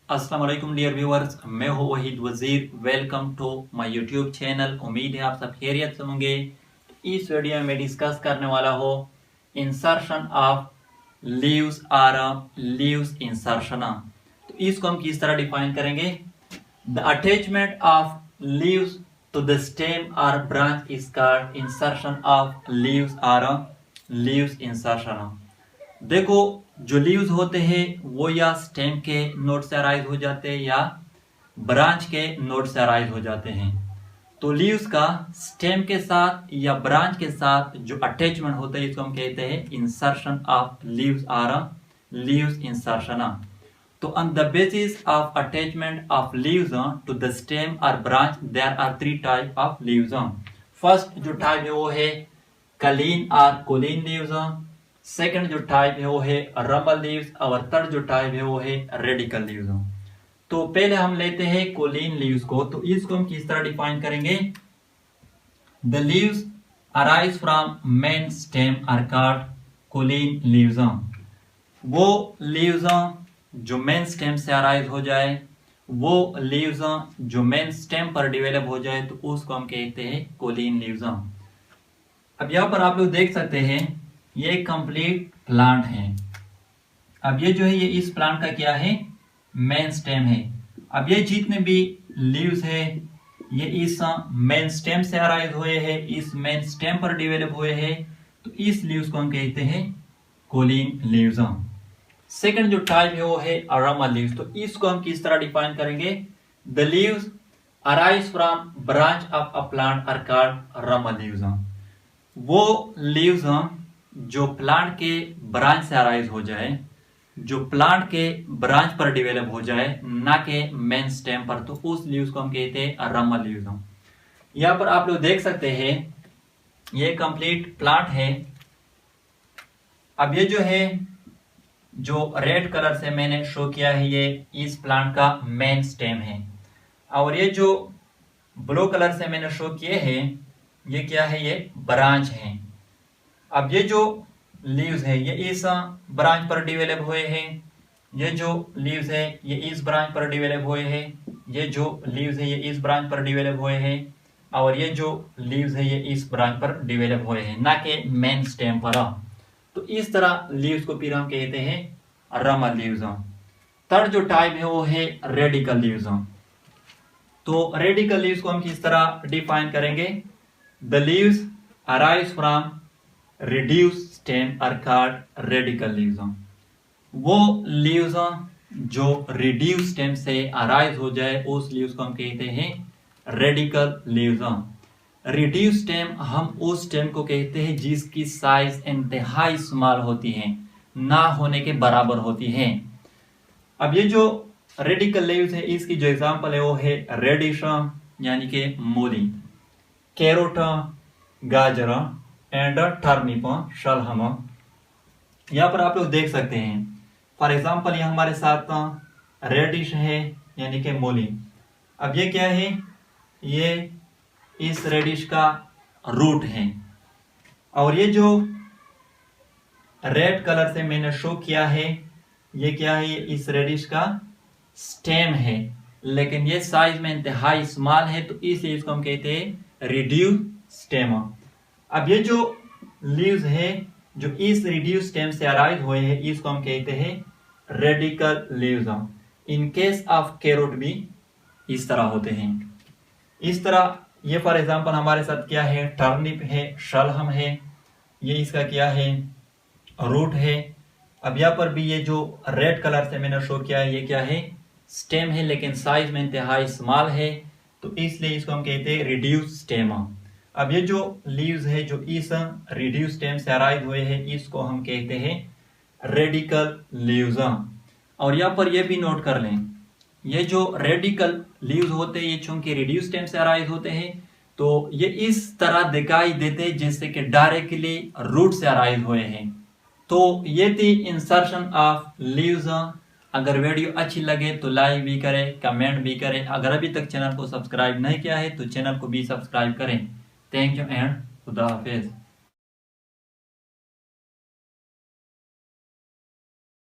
अस्सलाम वालेकुम dear viewers, मैं हूं Waheed Wazir. Welcome to my YouTube channel. उम्मीद है आप सब खैरियत से होंगे। इस वीडियो में मैं डिस्कस करने वाला हूं इंसर्शन ऑफ लीव्स और लीव्स इंसर्शन। तो इसको हम किस तरह डिफाइन करेंगे। The attachment of leaves to the stem और branch is called insertion of leaves और लीव्स इंसर्शन। देखो, जो लीव्स होते हैं वो या स्टेम के नोड से अराइज हो जाते हैं या ब्रांच के नोड से अराइज हो जाते हैं। तो लीव्स का स्टेम के साथ या ब्रांच के साथ जो अटैचमेंट होता है इसको हम कहते हैं इंसर्शन ऑफ लीव्स और लीव्स इंसर्शन। तो on the basis of attachment of leaves to the stem और branch there are three type of leaves. First जो टाइप है वो है कलीन और कोलिन लीव्स। सेकंड जो टाइप है वो है रमल लीव्स और थर्ड जो टाइप है वो है रेडिकल लीव्स। तो पहले हम लेते हैं कोलिन लीव्स को। तो इसको हम किस तरह डिफाइन करेंगे। The leaves arise from main stem are called cauline leaves. वो लीव्स जो मेन स्टेम से अराइज हो जाए, वो लीव्स जो मेन स्टेम पर डेवलप हो जाए, तो उसको हम कहते हैं कोलिन लीव्स। अब यहां पर आप लोग देख सकते हैं ये एक कंप्लीट प्लांट है। अब ये जो है ये इस प्लांट का क्या है, मेन स्टेम है। अब ये जितने भी लीव्स है ये इस मेन स्टेम से अराइज हुए हैं, इस मेन स्टेम पर डेवलप हुए हैं, तो इस लीव्स को हम कहते हैं कोलिन लीव्स। सेकंड जो टाइप है वो है रमल लीव्स। तो इसको हम किस तरह डिफाइन करेंगे। The leaves arise from branch of a plant are called ramal leaves. वो लीव्स जो प्लांट के ब्रांच से अराइज हो जाए, जो प्लांट के ब्रांच पर डेवलप हो जाए, ना के मेन स्टेम पर, तो उस लीव्स को हम कहते हैं रमल लीव्स। यहां पर आप लोग देख सकते हैं ये कंप्लीट प्लांट है। अब ये जो है जो रेड कलर से मैंने शो किया है ये इस प्लांट का मेन स्टेम है, और ये जो ब्लू कलर से मैंने शो किए हैं ये क्या है, ये ब्रांच है। अब ये जो लीव्स है ये इस ब्रांच पर डेवलप हुए हैं, ये जो लीव्स है ये इस ब्रांच पर डेवलप हुए हैं, ये जो लीव्स है ये इस ब्रांच पर डेवलप हुए हैं, और ये जो लीव्स है ये इस ब्रांच पर डेवलप हुए हैं, ना कि मेन स्टेम पर। तो इस तरह लीव्स को फिर हम कहते हैं रमल लीव्स। थर्ड जो टाइप है वो है रेडिकल लीव्स। तो रेडिकल लीव्स को हम किस तरह डिफाइन करेंगे। The leaves arise from reduce stem are called radical leaves. वो लीव्स जो रिड्यूस स्टेम से अराइज हो जाए उस लीव्स को हम कहते हैं रेडिकल लीव्स। रिड्यूस स्टेम हम उस स्टेम को कहते हैं जिसकी साइज इंतहाई स्मॉल होती है, ना होने के बराबर होती है। अब ये जो रेडिकल लीव्स है इसकी जो एग्जांपल है वो है रेडिश यानी कि मूली, कैरोट गाजर एंड टर्निप शलगम। यहाँ पर आप लोग देख सकते हैं फॉर एग्जांपल ये हमारे साथ रेडिश है यानी कि मूली। अब ये क्या है, ये इस रेडिश का रूट है, और ये जो रेड कलर से मैंने शो किया है ये क्या है, ये इस रेडिश का स्टेम है, लेकिन ये साइज में इंतहाई स्मॉल है, तो इसलिए इसको हम कहते हैं रिड्यूस स्टेम। अब ये जो लीव्स है जो इस रिड्यूस स्टेम से अराइज हुए हैं इसको हम कहते हैं radical leaves. In case of carrot भी इस तरह होते हैं। इस तरह ये फॉर एग्जांपल हमारे साथ क्या है, टर्निप है, शलगम है, ये इसका क्या है, रूट है। अब यहाँ पर भी ये जो रेड कलर से मैंने शो किया है ये क्या है, स्टेम है, लेकिन साइज में इंतहाई स्मॉल है, तो इसलिए इसको हम कहते हैं रिड्यूस स्टेम। अब ये जो लीव्स है जो इस रिड्यूस स्टेम से अराइज हुए हैं इसको हम कहते हैं रेडिकल लीव्स। और यहाँ पर ये भी नोट कर लें, ये जो रेडिकल लीव्स होते हैं ये चूंकि रिड्यूस स्टेम से अराइज होते हैं तो ये इस तरह दिखाई देते हैं जैसे कि डायरेक्टली रूट से अराइज हुए हैं। तो ये थी इंसर्शन ऑफ लीव्स। अगर वीडियो अच्छी लगे तो लाइक भी करें, कमेंट भी करें। अगर अभी तक चैनल को सब्सक्राइब नहीं किया है तो चैनल को भी सब्सक्राइब करें। थैंक यू एंड खुदा हाफिज।